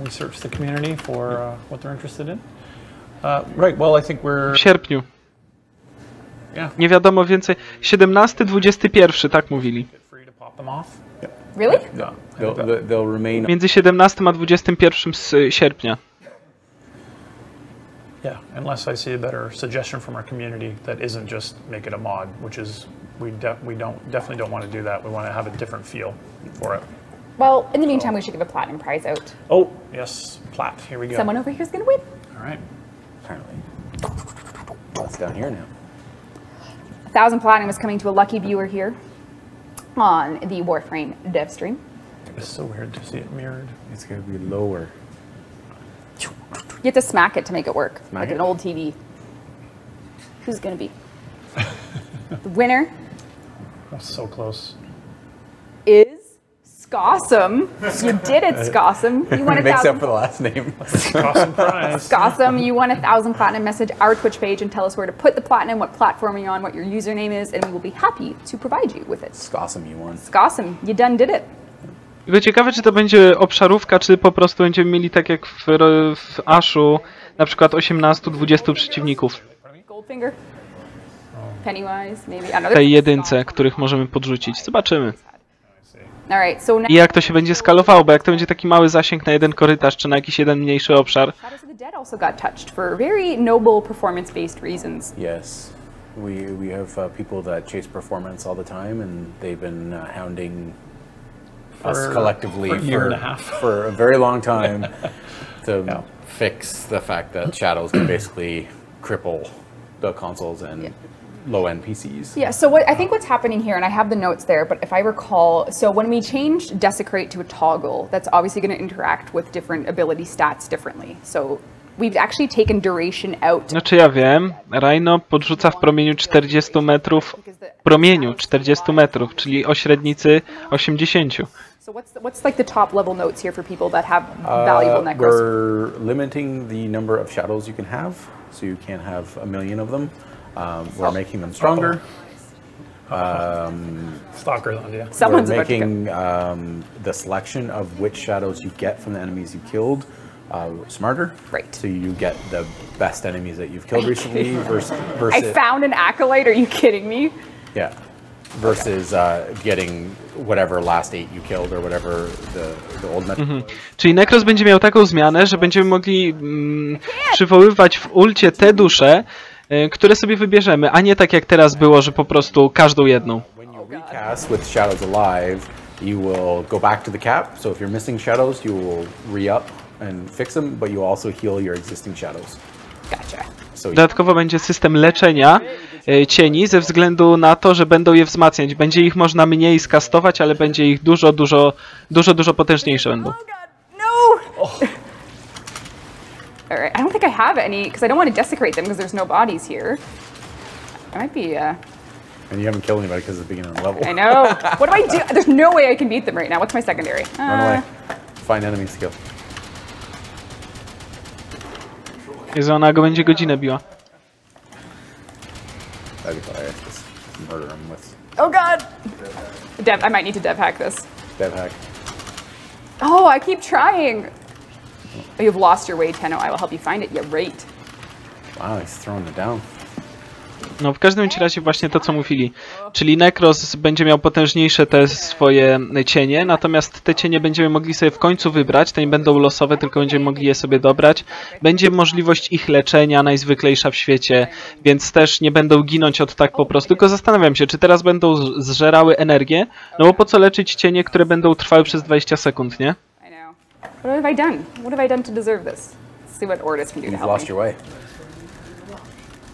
We searched the community for what they're interested in. Right. Well, I think we're. W sierpniu. Yeah. Nie wiadomo więcej. 17-21, tak mówili. Free to pop them off. Really? No, they'll remain. Między 17 a 21 z sierpnia. Yeah, unless I see a better suggestion from our community that isn't just make it a mod, which is we definitely don't want to do that. We want to have a different feel for it. Well, in the meantime, we should give a platinum prize out. Oh yes, plat. Here we go. Someone over here is going to win. All right. Apparently. That's down here now. 1,000 platinum is coming to a lucky viewer here on the Warframe dev stream. It's so weird to see it mirrored. It's going to be lower. You have to smack it to make it work, Smack like it? an old TV. Who's going to be? The winner That's so close. is Scossum. You did it, Scossum. You won It makes 1,000. up for the last name. Awesome prize. Scossum, you won 1,000 platinum. Message our Twitch page and tell us where to put the platinum, what platform you're on, what your username is, and we will be happy to provide you with it. Awesome, you won. Scossum, you done did it. Tylko ciekawe, czy to będzie obszarówka, czy po prostu będziemy mieli tak jak w Ashu, na przykład 18-20 przeciwników. Goldfinger? Pennywise, maybe? I don't know. Tej jedynce, których możemy podrzucić. Zobaczymy. All right, so now I jak to się będzie skalowało, bo jak to będzie taki mały zasięg na jeden korytarz, czy na jakiś jeden mniejszy obszar. Shadows of the Dead also got touched for very noble performance-based reasons. Yes. We have people that chase performance all the time, and they've been hounding us collectively for a year and a half. for a very long time to fix the fact that Shadows can basically cripple the consoles and low-end PCs. Yeah, so what I think what's happening here, and I have the notes there, but if I recall, so when we changed Desecrate to a toggle, that's obviously going to interact with different ability stats differently. So we've actually taken duration out. Znaczy ja wiem, Rhino podrzuca w promieniu 40 metrów, czyli o średnicy 80. So what's like the top level notes here for people that have valuable necros? We're limiting the number of shadows you can have, so you can't have a million of them. We're making them stronger. Stalkers on you. Someone's We're about to go. making the selection of which shadows you get from the enemies you killed smarter. Right. So you get the best enemies that you've killed recently versus I found an acolyte, are you kidding me? yeah, versus getting whatever last 8 you killed or whatever the old method was. Czyli Necros będzie miał taką zmianę, że będziemy mogli przywoływać w ulcie te dusze, które sobie wybierzemy, a nie tak jak teraz było, że po prostu każdą jedną. When you recast with Shadows Alive, you will go back to the cap. So if you're missing shadows, you will re-up and fix them, but you also heal your existing shadows. Gotcha. So Dodatkowo będzie system leczenia cieni ze względu na to, że będą je wzmacniać. Będzie ich można mniej skastować, ale będzie ich dużo potężniejsze będą. Oh god, no! All right, I don't think I have any, because I don't want to desecrate them because there's no bodies here. I might be, and you haven't killed anybody because it's the beginning of the level. I know. What do I do? There's no way I can beat them right now. What's my secondary? Run away. Find enemies to kill. Jezu, ona go będzie godzinę biła. That'd be hilarious. Just murder them with Oh god! I might need to dev hack this. dev hack. Oh, I keep trying. Oh, you've lost your way, Tenno. I will help you find it. Yeah, right. Wow, he's throwing it down. No w każdym razie właśnie to co mówili, czyli Necros będzie miał potężniejsze te swoje cienie, natomiast te cienie będziemy mogli sobie w końcu wybrać, te nie będą losowe, tylko będziemy mogli je sobie dobrać. Będzie możliwość ich leczenia, najzwyklejsza w świecie, więc też nie będą ginąć od tak po prostu, tylko zastanawiam się, czy teraz będą zżerały energię, no bo po co leczyć cienie, które będą trwały przez 20 sekund, nie? I know. What have I done? What have I done to deserve this? Let's see what Ordis can do to You've help lost me. your way.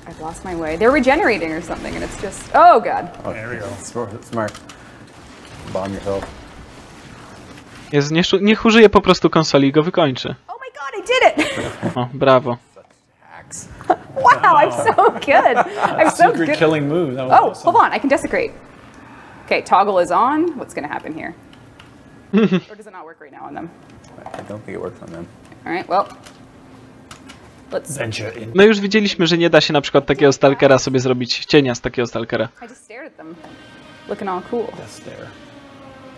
I've lost my way. They're regenerating or something, and it's just... Oh, God. Oh, There we go. Smart. Bomb yourself. Jest, niech użyje po prostu konsoli i go wykończy. Oh my God, I did it! O, brawo. Hacks. Wow, I'm so good. I'm so Secret good. killing move. That was Oh, awesome. hold on. I can desecrate. Okay, toggle is on. What's going to happen here? Or does it not work right now on them? I don't think it works on them. All right, well... Let's... Venture in. My już widzieliśmy, że nie da się na przykład takiego stalkera sobie zrobić cienia z takiego stalkera. I just stared at them. Looking all cool. Yes, there.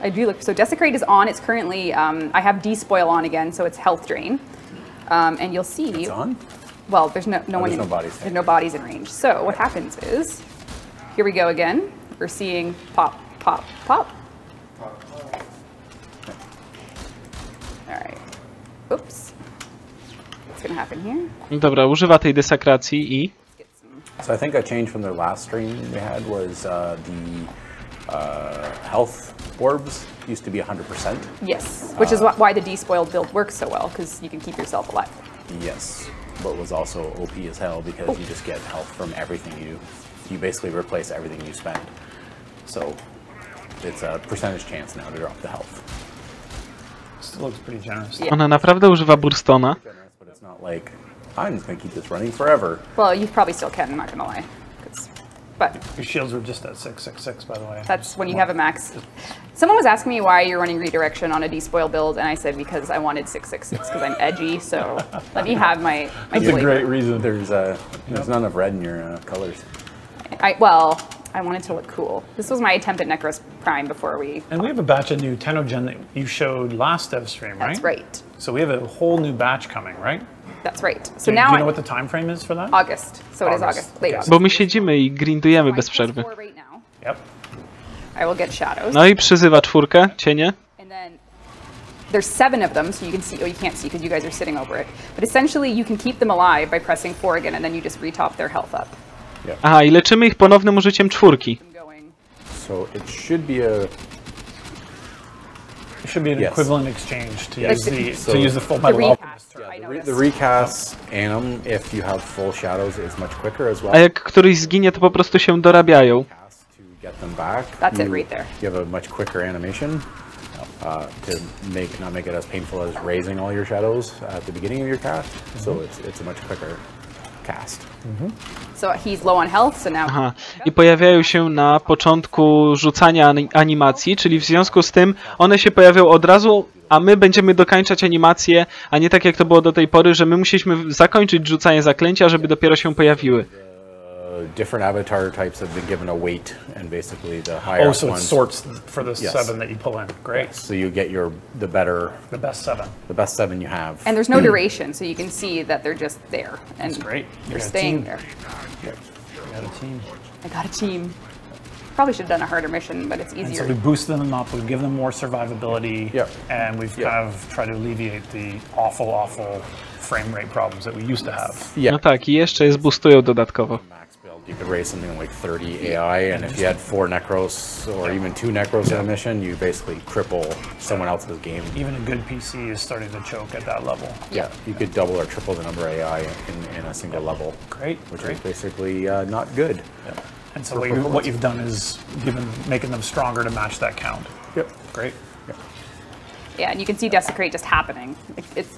I do look... So desecrate is on. It's currently... I have despoil on again, so it's health drain. And you'll see... It's on? Well, there's no one. there's no bodies. There's no bodies in range. So what happens is, here we go again. We're seeing pop, pop, pop. All right. Oops. It's gonna happen here. Dobra, używa tej desakracji i... So I think a change from their last stream we had was health orbs used to be 100%. Yes, which is why the despoiled build works so well, because you can keep yourself alive. Yes, but was also OP as hell because you just get health from everything you do. You basically replace everything you spend. So it's a percentage chance now to drop the health. Still looks pretty generous. Yeah. Ona naprawdę używa Burstona. But it's not like, I'm just going to keep this running forever. Well, you probably still can, I'm not gonna lie. But Your shields were just at 666, by the way. that's when you have a max. Someone was asking me why you're running redirection on a despoil build, and I said because I wanted 666 because I'm edgy. So let me have my That's flavor. a great reason. There's not enough red in your colors. I wanted to look cool. This was my attempt at Necros Prime before we. And we have a batch of new Tenogen that you showed last dev stream, right? That's right. So we have a whole new batch coming, right? That's right. So Do now you know what the time frame is for that? August. So it is August. Late Okay. August. Bo my siedzimy i grindujemy bez przerwy. +4 right now. Yep. I will get shadows. No i przyzywa czwórkę, cienie. And then there's 7 of them, so you can see. Oh, you can't see because you guys are sitting over it. But essentially, you can keep them alive by pressing 4 again, and then you just retop their health up. Aha, i leczymy ich ponownym użyciem czwórki. Them going. So it should be a... It should be an Yes. equivalent exchange to Yes. use the full The metal recast. I The noticed. recast anim, if you have full shadows, is much quicker as well. A jak któryś zginie, to po prostu się dorabiają. Cast to get them back. That's it right there. You have a much quicker animation to not make it as painful as raising all your shadows at the beginning of your cast. So it's a much quicker cast. So he's low on health, so now. Aha. I pojawiają się na początku rzucania animacji, czyli w związku z tym one się pojawią od razu, a my będziemy dokańczać animację, a nie tak jak to było do tej pory, że my musieliśmy zakończyć rzucanie zaklęcia, żeby dopiero się pojawiły. Different avatar types have been given a weight, and basically the higher Oh, so it ones. sorts for the Yes. 7 that you pull in. Great. So you get The best 7 you have. And there's no duration, so you can see that they're just there. And That's great. You they're got a staying team. there. You got a team. I got a team. Probably should have done a harder mission, but it's And so easier. we boosted them up, we give them more survivability, Yep. and we've Yep. kind of tried to alleviate the awful frame rate problems that we used to have. Yeah. No tak, i jeszcze je zboostują dodatkowo. Max build, you could raise something like 30 AI, and if you had 4 Necros or even 2 Necros in a mission, you basically cripple someone else's game. Even a good PC is starting to choke at that level. Yeah, you could double or triple the number of AI in a single level. Great, Which great. is basically not good. And so what you've done is making them stronger to match that count. Yep. Great. Yeah, and you can see Desecrate just happening. It's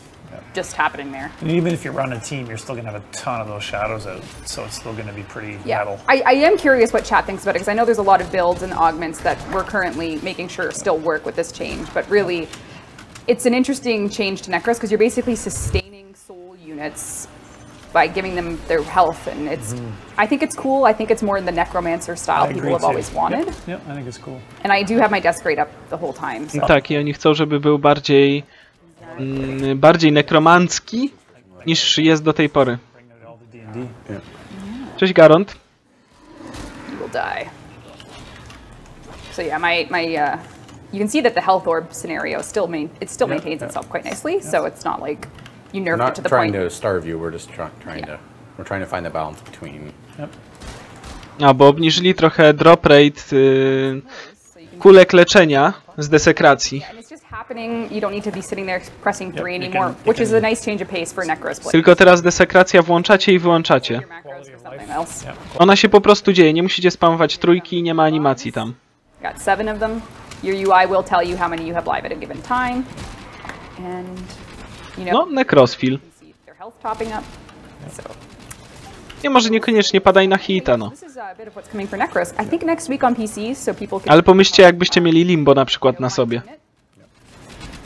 just happening there. And even if you run a team, you're still going to have a ton of those shadows out, so it's still going to be pretty Yeah, metal. I am curious what chat thinks about it, because I know there's a lot of builds and augments that we're currently making sure still work with this change, but really, it's an interesting change to Necros, because you're basically sustaining soul units by giving them their health, and it's. I think it's cool. I think it's more in the Necromancer style people have always wanted. Yep, I think it's cool. And I do have my Desecrate up the whole time. So. Tak, i oni chcą, żeby był bardziej nekromancki niż jest do tej pory. Bring out all the D&D. Cześć Garont. You will die. So yeah, you can see that the health orb scenario still maintains itself quite nicely. So it's not like you We're nerfed it not to the trying point. to starve you. We're just trying to find the balance between. Yep. A, bo obniżyli trochę drop rate kulek leczenia z desekracji. And it's just happening. You don't need to be sitting there pressing 3 you anymore, can- which is a nice change of pace for Necros players. Tylko teraz desekracja włączacie i wyłączacie. Your macros for something else. Yep. Ona się po prostu dzieje, nie musicie spamować trójki, nie ma animacji tam. Got 7 of them. Your UI will tell you how many you have live at a given time, and you know No, necrosfil. you can see their health topping up. So. Nie, może niekoniecznie padaj na hita, no. This is a bit of what's coming for Necros. I think next week on PCs, so people can. Ale pomyślcie, jakbyście mieli limbo na przykład na sobie.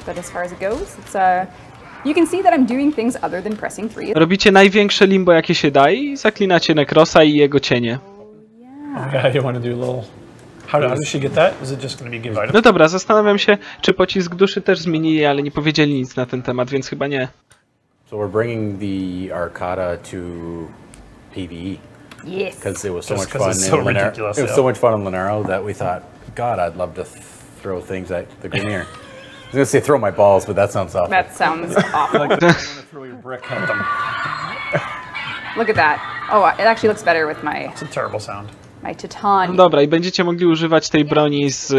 But as far as it goes, it's you can see that I'm doing things other than pressing 3. Robicie największe limbo, jakie się da i zaklinacie Necrosa i jego cienie. Oh, yeah, you want to do a little... How does she get that? Is it just going to be give items? No dobra, zastanawiam się, czy pocisk duszy też zmienili, ale nie powiedzieli nic na ten temat, więc chyba nie. So we're bringing the Arcada to PvE Yes. because it was so Just much 'cause fun. it's in so Linaro- ridiculous, It was yeah. so much fun in Linaro that we thought, God, I'd love to throw things at the Grenier. was gonna say throw my balls, but that sounds awful. That sounds awful. Like, you want to throw your brick at them. Look at that. Oh, it actually looks better with my It's a terrible sound. my Titanium. No dobra, i będziecie mogli używać tej broni z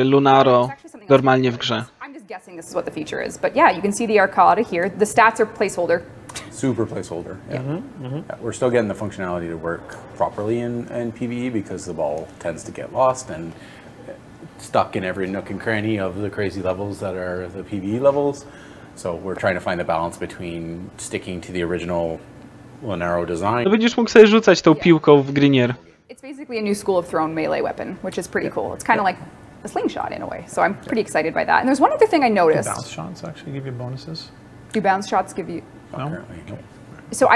Lunaro normalnie w grze. I'm just guessing this is what the feature is, but yeah, you can see the Arcada here. The stats are placeholder. Super placeholder. Yeah. Yeah, we're still getting the functionality to work properly in PvE because the ball tends to get lost and stuck in every nook and cranny of the crazy levels that are the PvE levels. So we're trying to find the balance between sticking to the original Lunaro design. No będziesz mógł sobie rzucać tą piłką w Grinier. It's basically a new School of Throne melee weapon, which is pretty cool. It's kind of like a slingshot in a way, so I'm pretty excited by that. And there's one other thing I noticed. Bounce shots actually give you bonuses. Do bounce shots give you... No? Currently, no. So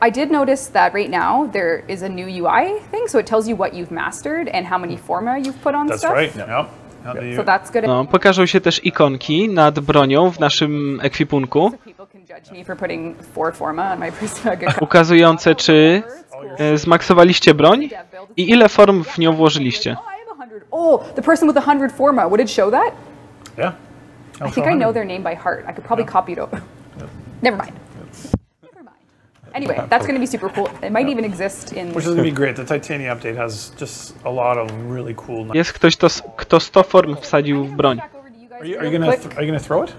I did notice that right now there is a new UI thing, so it tells you what you've mastered and how many forma you've put on That's stuff. right. Yep. So that's good. No, pokażą się też ikonki nad bronią w naszym ekwipunku, People can judge me for putting 4 forma on my Prisma. ukazujące czy zmaksowaliście broń i ile form w nią włożyliście. Oh, the person with 100 forma, would it show that? Yeah. I think I know their name by heart. I could probably copy it over. Never mind. Never mind. Anyway, that's going to be super cool. It might even exist in... Which is going to be great. The Titania update has just a lot of really cool... Jest ktoś, kto 100 form wsadził w broń. Are you gonna throw it?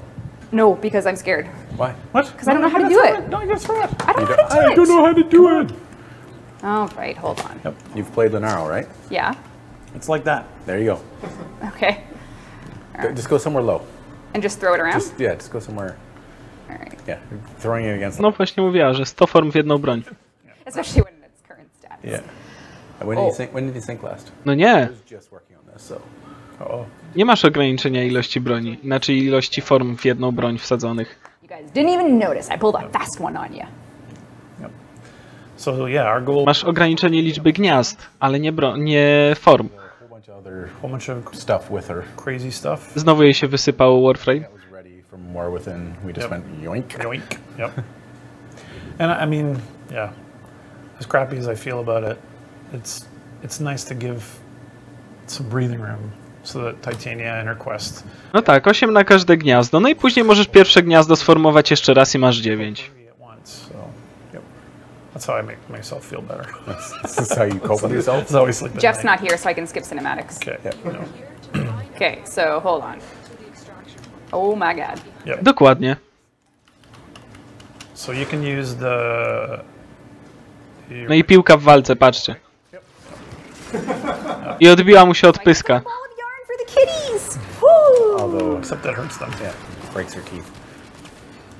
No, because I'm scared. Why? What? Because I don't know how to do it. No, you gotta throw it. I don't know how to do it. I don't know how to do it. Oh, right, hold on. Yep. You've played Lunaro, right? Yeah? It's like that. There you go. Okay. Just go somewhere low. And just throw it around? Just go somewhere. All right. Yeah, throwing it against. No właśnie mówiła, że 100 form w jedną broń. Especially when it's current stats. Yeah. When did you think last? No nie, I was just working on this, so. nie masz ograniczenia ilości broni, znaczy ilości form w jedną broń wsadzonych. You guys didn't even notice. I pulled a fast one on you. Yep. So yeah, our goal. Masz ograniczenie liczby gniazd, ale nie form. Whole bunch of stuff with her. crazy stuff. Znowu jej się wysypało Warframe. That was ready from War Within. We just went yoink. Yoink. Yep. And I mean, yeah, as crappy as I feel about it, it's nice to give some breathing room so that Titania and her quest. No tak, 8 na każde gniazdo. No i później możesz pierwsze gniazdo sformować jeszcze raz i masz 9. That's how I make myself feel better. This is how you cope with yourself? That's how I sleep at Jeff's night. not here, so I can skip cinematics. Okay. No. Okay, so hold on. Oh my god. Yep. Dokładnie. So you can use the... No i piłka w walce, patrzcie. I odbiła mu się od pyska. Ball of yarn for the kitties! Woo! Although, Except that hurts them. yeah, breaks her teeth.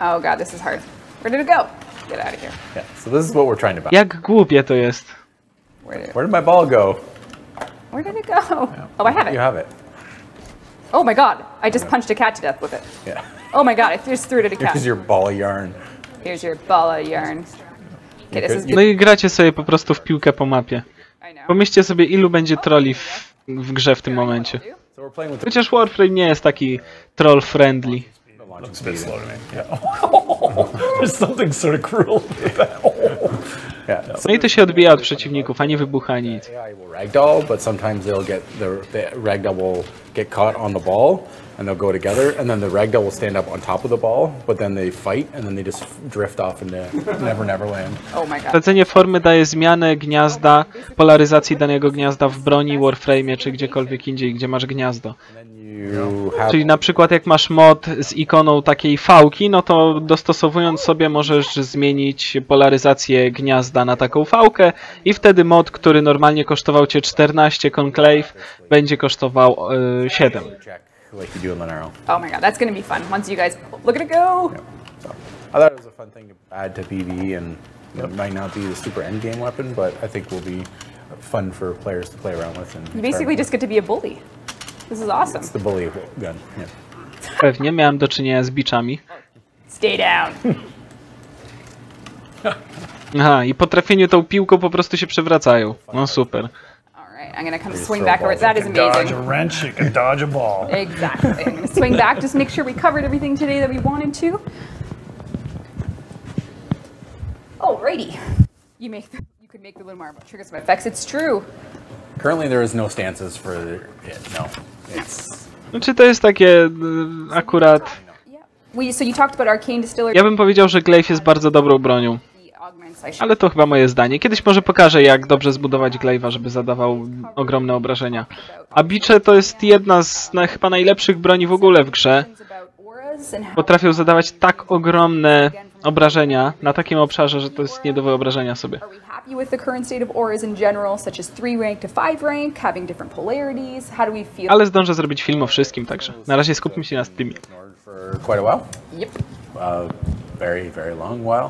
Oh god, this is hard. Where did it go? Get out of here. Yeah, so this is what we're trying to balance. Jak głupie to jest. Where did my ball go? Where did it go? Oh, I have You it. have it. Oh my god, I just punched a cat to death with it. Yeah. Oh my god, I just threw it at a cat. Here's your ball of yarn. Here's your ball of yarn. Okay, this is No i gracie sobie po prostu w piłkę po mapie. I know. Pomyślcie sobie, ilu będzie trolli w grze w tym momencie. So we're playing with the Chociaż Warframe nie jest taki troll-friendly. Looks a bit slow to me. Yeah. There's something sort of cruel with that. Yeah. No i to się odbija od przeciwników, a nie wybucha nic. AI will ragdoll, but sometimes they'll get the ragdoll will get caught on the ball, and they'll go together, and then the ragdoll will stand up on top of the ball, but then they fight, and then they just drift off into Never Land. Oh my god. Wsadzenie formy daje zmianę gniazda, polaryzacji danego gniazda w broni, Warframe'ie czy gdziekolwiek indziej, gdzie masz gniazdo. You have Czyli na przykład jak masz mod z ikoną takiej fałki, no to dostosowując sobie możesz zmienić polaryzację gniazda na taką fałkę i wtedy mod, który normalnie kosztował cię 14 conclave, będzie kosztował 7. check like you do in Lunaro. Oh my god, that's gonna be fun. Once you guys look at it go. So I thought it was a fun thing to add to PvE, and it might not be the super end game weapon, but I think will be fun for players to play around with. And You basically just get to be a bully. This is awesome. it's the bully gun. Yeah. Pewnie miałem do czynienia z biczami. Stay down. Aha, i po trafieniu tą piłką po prostu się przewracają. No super. Alright, I'm gonna come swing back over. That is Dodge a amazing. wrench, you can dodge a ball. Exactly. I'm gonna swing back, just make sure we covered everything today that we wanted to. Alrighty. You could make the little more trigger some effects. It's true. Currently, there is no stances for it. No, it's Znaczy to jest takie akurat... Ja bym powiedział, że glaive jest bardzo dobrą bronią. Ale to chyba moje zdanie. Kiedyś może pokażę, jak dobrze zbudować glaive'a, żeby zadawał ogromne obrażenia. A bicze to jest jedna z chyba najlepszych broni w ogóle w grze. Potrafią zadawać tak ogromne obrażenia na takim obszarze, że to jest nie do wyobrażenia sobie. Ale zdążę zrobić film o wszystkim, także na razie skupmy się na Steamie. Very, very long while.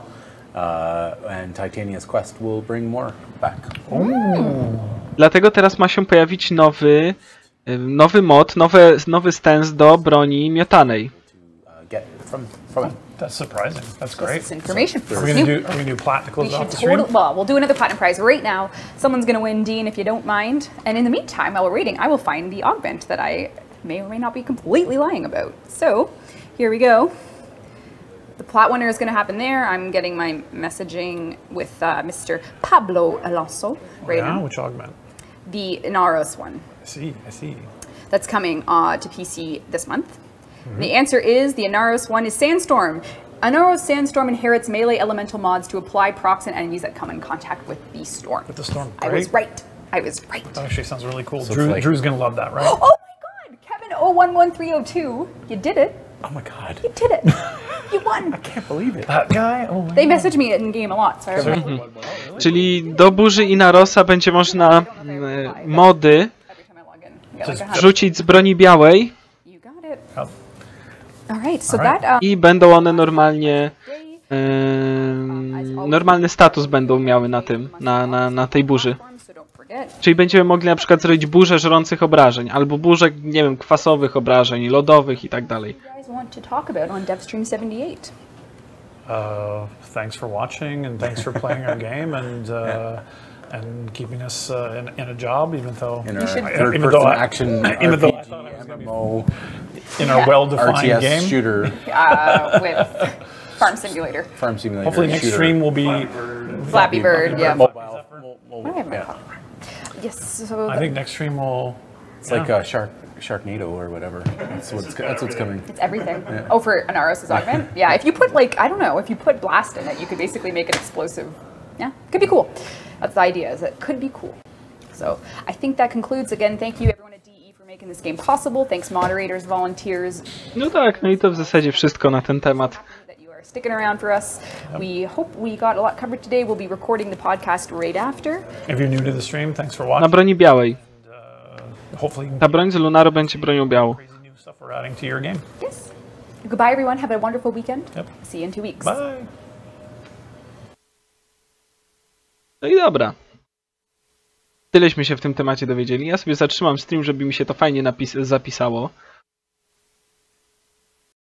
And Titania's Quest will bring more back. Dlatego teraz ma się pojawić nowy mod, nowy stance do broni miotanej. That's surprising. That's great. This information. Are we gonna do plat to close off the stream? Well, we'll do another platinum prize right now. Someone's gonna win, Dean, if you don't mind. And in the meantime, while we're waiting, I will find the augment that I may or may not be completely lying about. So, here we go. The plat winner is going to happen there. I'm getting my messaging with Mr. Pablo Alonso right now. Which augment? The Inaros one. I see. That's coming to PC this month. The answer is the Inaros one is Sandstorm. Inaros Sandstorm inherits melee elemental mods to apply procs and enemies that come in contact with the storm. With the storm. I was right. I was right. That actually sounds really cool. So Drew's going to love that, right? Oh my god! Kevin 011302, you did it. Oh my god. You did it. You won. I can't believe it. That guy? Oh my They message me in game a lot, so I remember. Czyli do burzy Inarosa będzie można mody wrzucić z broni białej You got it. Alright, so that i będą one normalnie normalny status będą miały na tym, na tej burzy. Czyli będziemy mogli na przykład zrobić burzę żrących obrażeń, albo burzę, nie wiem, kwasowych obrażeń, lodowych i tak dalej. Thanks for watching and thanks for playing our game and keeping us in a job, even though in our well-defined RTS game shooter with Farm Simulator. Farm Simulator. Hopefully next stream will be Flappy Bird, yeah. Mobile. Yes. So I think next stream will. It's like Sharknado or whatever. That's what's coming. it's everything. Yeah. Oh, for Inaros' augment? Yeah, if you put I don't know, if you put blast in it, you could basically make an explosive. Yeah, could be cool. That's the idea, is it could be cool. So I think that concludes. Again, thank you everyone at DE for making this game possible. Thanks moderators, volunteers. No tak, no i to w zasadzie wszystko na ten temat. Sticking around for us. We hope we got a lot covered today. We'll be recording the podcast right after. If you're new to the stream, thanks for watching. Na broni białej. Hopefully ta broń z Lunaro będzie bronią białą. Yes. Goodbye everyone. Have a wonderful weekend. Yep. See you in 2 weeks. Bye. No i dobra. Tyleśmy się w tym temacie dowiedzieli. Ja sobie zatrzymam stream, żeby mi się to fajnie zapisało.